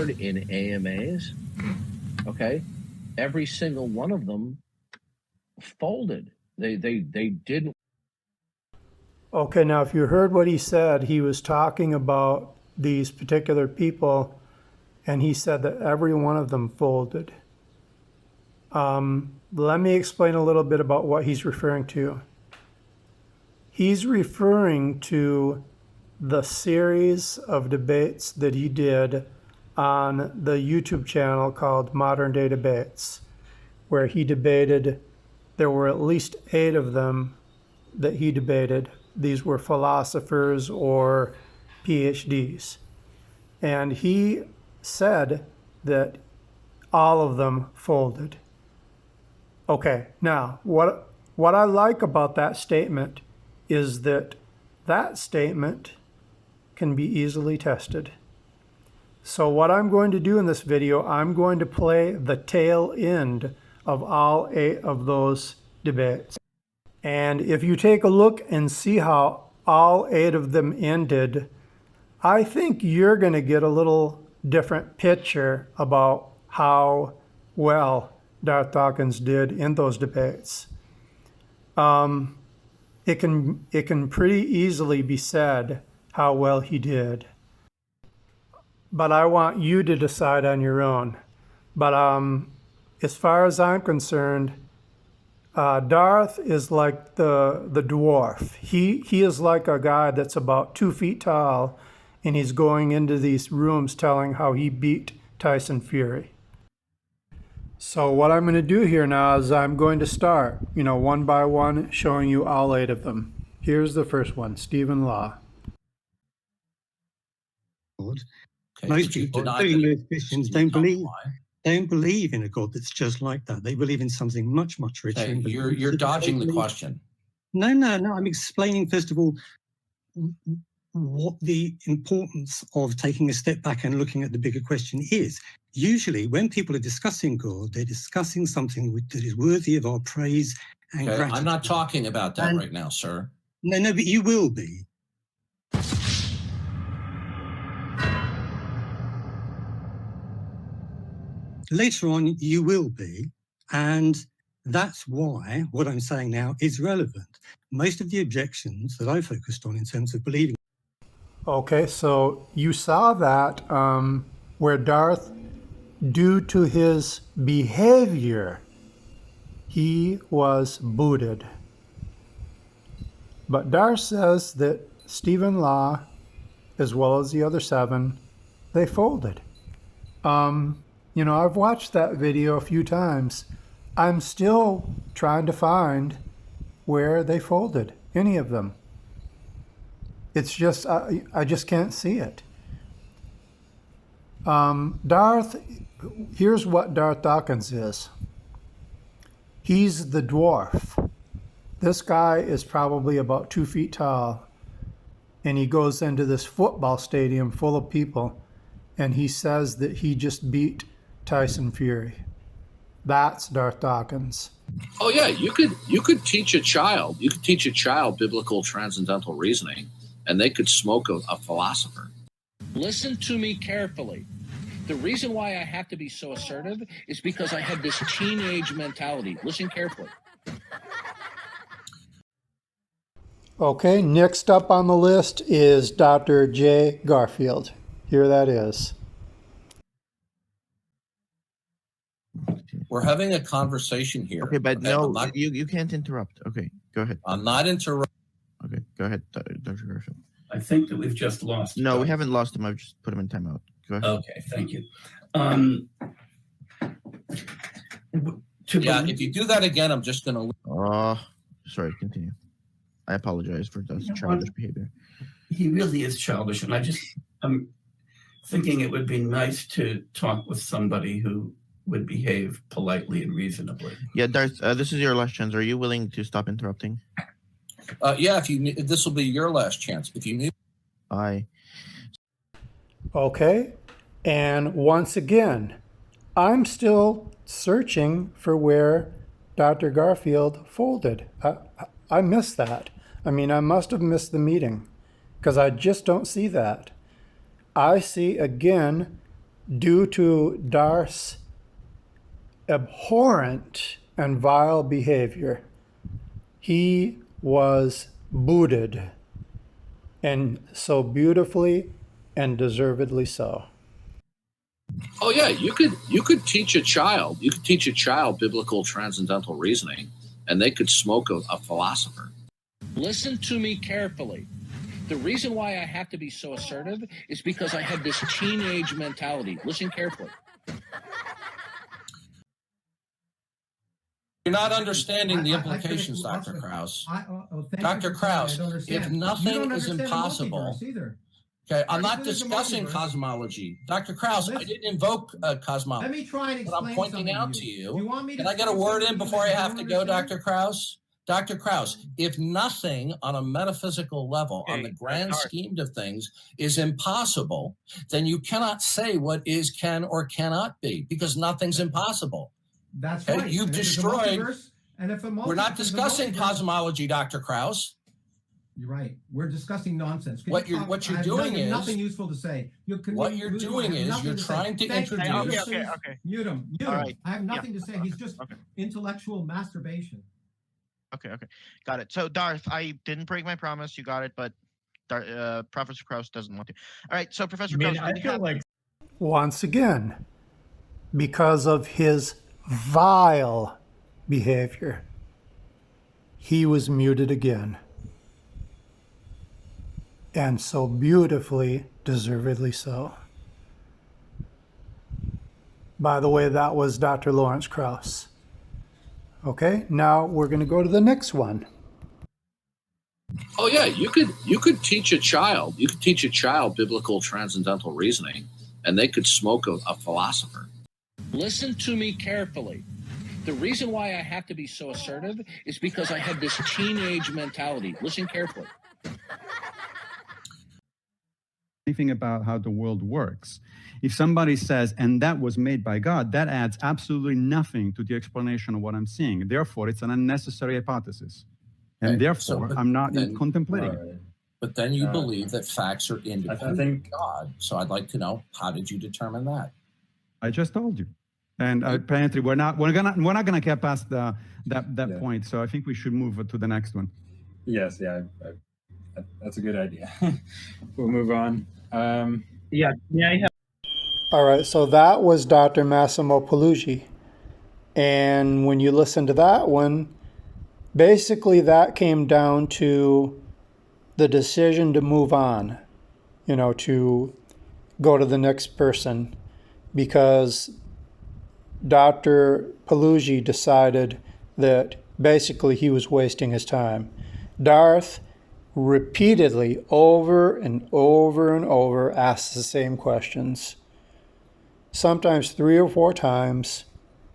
heard in AMAs, okay, every single one of them folded. They didn't. Okay, now if you heard what he said, he was talking about these particular people, and he said that every one of them folded. Let me explain a little bit about what he's referring to. He's referring to the series of debates that he did on the YouTube channel called Modern Day Debates, where he debated, there were at least 8 of them that he debated. These were philosophers or PhDs. And he said that all of them folded. Okay, now what I like about that statement is that that statement can be easily tested. So what I'm going to do in this video, I'm going to play the tail end of all 8 of those debates. And if you take a look and see how all 8 of them ended, I think you're going to get a little different picture about how well Darth Dawkins did in those debates. It can pretty easily be said how well he did. But I want you to decide on your own. But as far as I'm concerned, Darth is like the dwarf. He is like a guy that's about 2 feet tall, and he's going into these rooms telling how he beat Tyson Fury. So what I'm going to do here now is I'm going to start, one by one, showing you all 8 of them. Here's the first one, Stephen Law. Okay, most people, including most Christians, don't believe in a God that's just like that. They believe in something much, much richer. Okay, you're dodging the question. No. I'm explaining, first of all, what the importance of taking a step back and looking at the bigger question is. Usually, when people are discussing God, they're discussing something that is worthy of our praise and gratitude. I'm not talking about that right now, sir. No, but you will be. Later on, you will be, and that's why what I'm saying now is relevant. Most of the objections that I focused on in terms of believing. Okay, so you saw that where Darth, due to his behavior, he was booted. But Darth says that Stephen Law, as well as the other 7, they folded. I've watched that video a few times. I'm still trying to find where they folded, any of them. It's just, I just can't see it. Darth, here's what Darth Dawkins is. He's the dwarf. This guy is probably about 2 feet tall, and he goes into this football stadium full of people, and he says that he just beat Tyson Fury. That's Darth Dawkins. Oh yeah, you could teach a child. You could teach a child biblical transcendental reasoning, and they could smoke a philosopher. Listen to me carefully. The reason why I have to be so assertive is because I had this teenage mentality. Listen carefully. Okay, next up on the list is Dr. J. Garfield. Here that is. We're having a conversation here. Okay, but no, you can't interrupt. Okay, go ahead. I'm not interrupting. Okay, go ahead, Dr. Garfield. I think that we've just lost. No, we haven't lost him. I've just put him in timeout. Go ahead. Okay, thank you. If you do that again, I'm just going to... Oh, sorry, continue. I apologize for that childish behavior. He really is childish, and I'm thinking it would be nice to talk with somebody who would behave politely and reasonably. Yeah, Darth, this is your last chance. Are you willing to stop interrupting? Yeah, if this will be your last chance. If you need... Okay, and once again, I'm still searching for where Dr. Garfield folded. I missed that. I mean, I must have missed the meeting because I just don't see that. I see, again, due to Darth's abhorrent and vile behavior, he was booted, and so beautifully and deservedly so. Oh yeah, you could teach a child biblical transcendental reasoning, and they could smoke a philosopher. Listen to me carefully. The reason why I have to be so assertive is because I have this teenage mentality. Listen carefully. You're not understanding the implications, Dr. Krauss. Dr. Krauss, if nothing is impossible, okay, I'm not discussing cosmology. Dr. Krauss, I didn't invoke cosmology. Let me try and explain. But I'm pointing out to you. Do you want me to can I get a word in before I have to go, Dr. Krauss? Dr. Krauss, if nothing on a metaphysical level, on the grand scheme of things, is impossible, then you cannot say what is, can, or cannot be, because nothing's impossible. That's right. You've destroyed. We're not discussing cosmology, Dr. Krauss. You're right. We're discussing nonsense. What you're doing is nothing useful to say. What you're doing is you're trying to introduce. Okay. Mute him. Right. I have nothing to say. He's just intellectual masturbation. Okay. Got it. So, Darth, I didn't break my promise. You got it, but Professor Krauss doesn't want to. All right. So, Professor Krauss, I feel like once again, because of his vile behavior, he was muted again. And so beautifully, deservedly so. By the way, that was Dr. Lawrence Krauss. Okay, now we're going to go to the next one. Oh yeah, you could teach a child biblical transcendental reasoning, and they could smoke a philosopher. Listen to me carefully. The reason why I have to be so assertive is because I have this teenage mentality. Listen carefully. anything about how the world works. If somebody says, and that was made by God, that adds absolutely nothing to the explanation of what I'm seeing. Therefore, it's an unnecessary hypothesis. And therefore, I'm not contemplating it. But then you believe that facts are independent of God. So I'd like to know, how did you determine that? I just told you. And apparently we're not gonna get past that point. So I think we should move to the next one. Yes, that's a good idea. We'll move on. All right, so that was Dr. Maximo Pulicci. And when you listen to that one, basically that came down to the decision to move on, to go to the next person, because Dr. Pulicci decided that basically he was wasting his time. Darth repeatedly, over and over and over, asks the same questions, sometimes 3 or 4 times.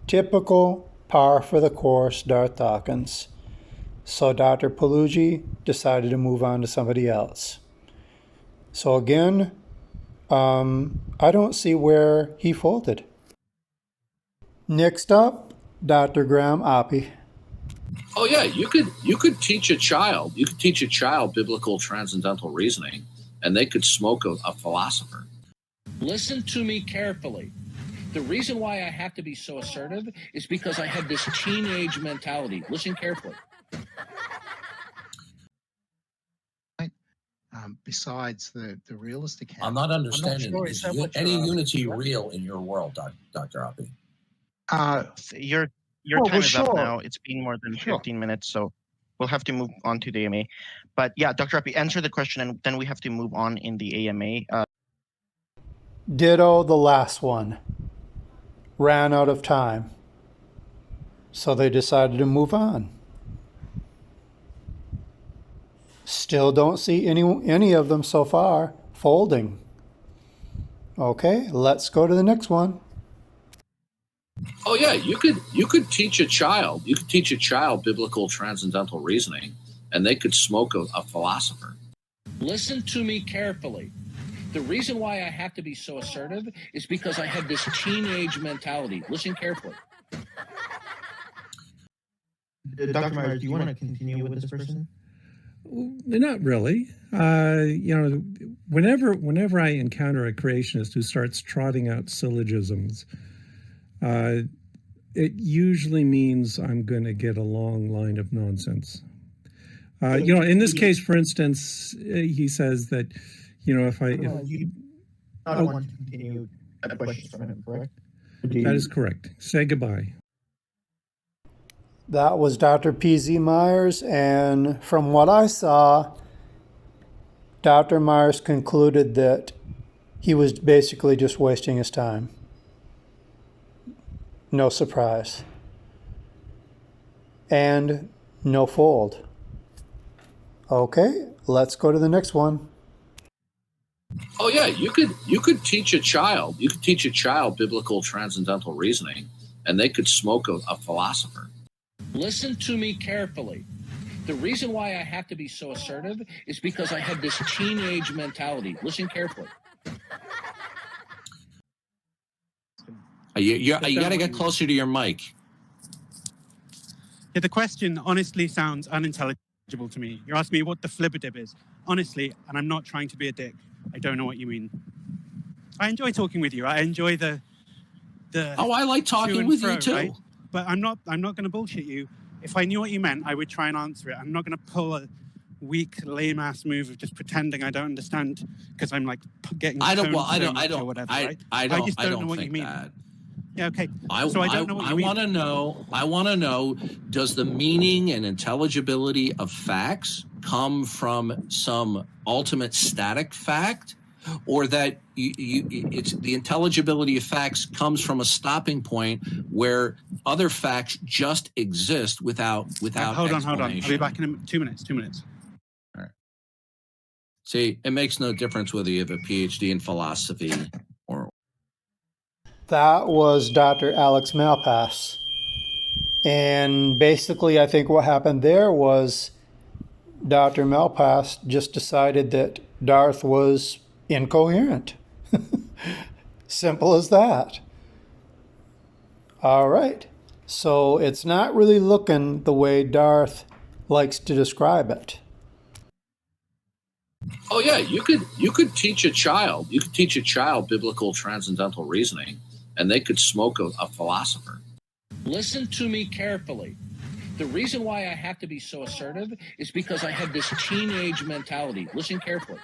Typical, par for the course, Darth Dawkins. So Dr. Pulicci decided to move on to somebody else. So again, I don't see where he folded. Next up, Dr. Graham Oppy. Oh yeah, you could teach a child biblical transcendental reasoning, and they could smoke a philosopher. Listen to me carefully. The reason why I have to be so assertive is because I have this teenage mentality. Listen carefully. Besides the realist account, I'm not understanding. Is any unity real in your world, Dr. Oppy? Your time is up now. It's been more than 15 minutes, so we'll have to move on to the AMA. But yeah, Dr. Oppy, answer the question, and then we have to move on in the AMA. Ditto the last one. Ran out of time. So they decided to move on. Still don't see any of them so far folding. Okay, let's go to the next one. Oh yeah, you could teach a child biblical transcendental reasoning, and they could smoke a philosopher. Listen to me carefully. The reason why I have to be so assertive is because I have this teenage mentality. Listen carefully. Dr. Myers, do you want to continue with this person? Not really. Whenever I encounter a creationist who starts trotting out syllogisms, it usually means I'm going to get a long line of nonsense. In this case, for instance, he says that, you don't want to continue a question from him, correct? That is correct. Say goodbye. That was Dr. P.Z. Myers, and from what I saw, Dr. Myers concluded that he was basically just wasting his time. No surprise. And no fold. Okay, let's go to the next one. Oh yeah, you could teach a child biblical transcendental reasoning, and they could smoke a philosopher. Listen to me carefully. The reason why I have to be so assertive is because I have this teenage mentality. Listen carefully. You got to get closer to your mic. Yeah, the question honestly sounds unintelligible to me. You're asking me what the flibberdib is. Honestly, and I'm not trying to be a dick, I don't know what you mean. I enjoy talking with you. I enjoy the I like talking with you too. Right? But I'm not going to bullshit you. If I knew what you meant, I would try and answer it. I'm not going to pull a weak, lame-ass move of just pretending I don't understand because I'm like getting. I don't know what you mean. That. Yeah, okay. I want to know, does the meaning and intelligibility of facts come from some ultimate static fact, or that it's the intelligibility of facts comes from a stopping point where other facts just exist without hold on. I'll be back in 2 minutes. All right. See, it makes no difference whether you have a PhD in philosophy or. That was Dr. Alex Malpass. And basically, I think what happened there was Dr. Malpass just decided that Darth was incoherent. Simple as that. All right. So it's not really looking the way Darth likes to describe it. Oh yeah, you could teach a child biblical transcendental reasoning, and they could smoke a philosopher. Listen to me carefully. The reason why I have to be so assertive is because I have this teenage mentality. Listen carefully.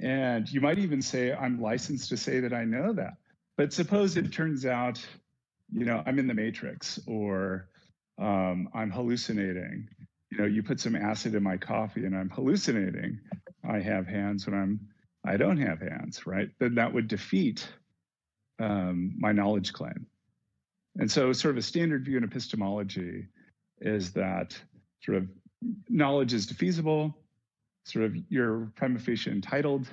And you might even say, I'm licensed to say that I know that. But suppose it turns out, I'm in the Matrix, or I'm hallucinating. You put some acid in my coffee and I'm hallucinating. I have hands when I don't have hands, right? Then that would defeat my knowledge claim. And so sort of a standard view in epistemology is that sort of knowledge is defeasible, sort of you're prima facie entitled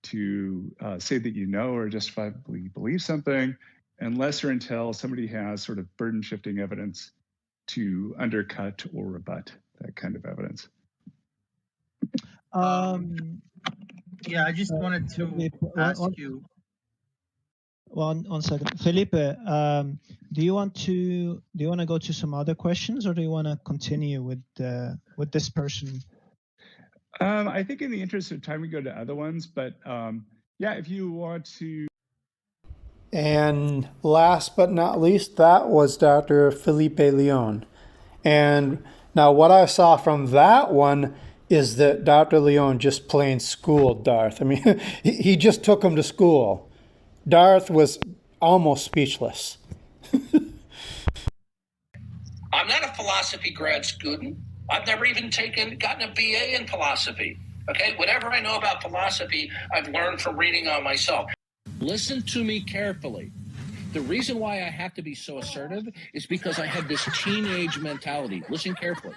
to say that you know or justifiably believe something, unless or until somebody has sort of burden shifting evidence to undercut or rebut that kind of evidence. Yeah, I just wanted to ask you. One second, Felipe. Do you want to go to some other questions, or do you want to continue with this person? I think in the interest of time, we go to other ones, but yeah, if you want to. And last but not least, that was Dr. Felipe Leon. And now what I saw from that one is that Dr. Leon just plain schooled Darth. I mean, he just took him to school. Darth was almost speechless. I'm not a philosophy grad student. I've never even gotten a BA in philosophy. Okay, whatever I know about philosophy, I've learned from reading on myself. Listen to me carefully. The reason why I have to be so assertive is because I have this teenage mentality. Listen carefully.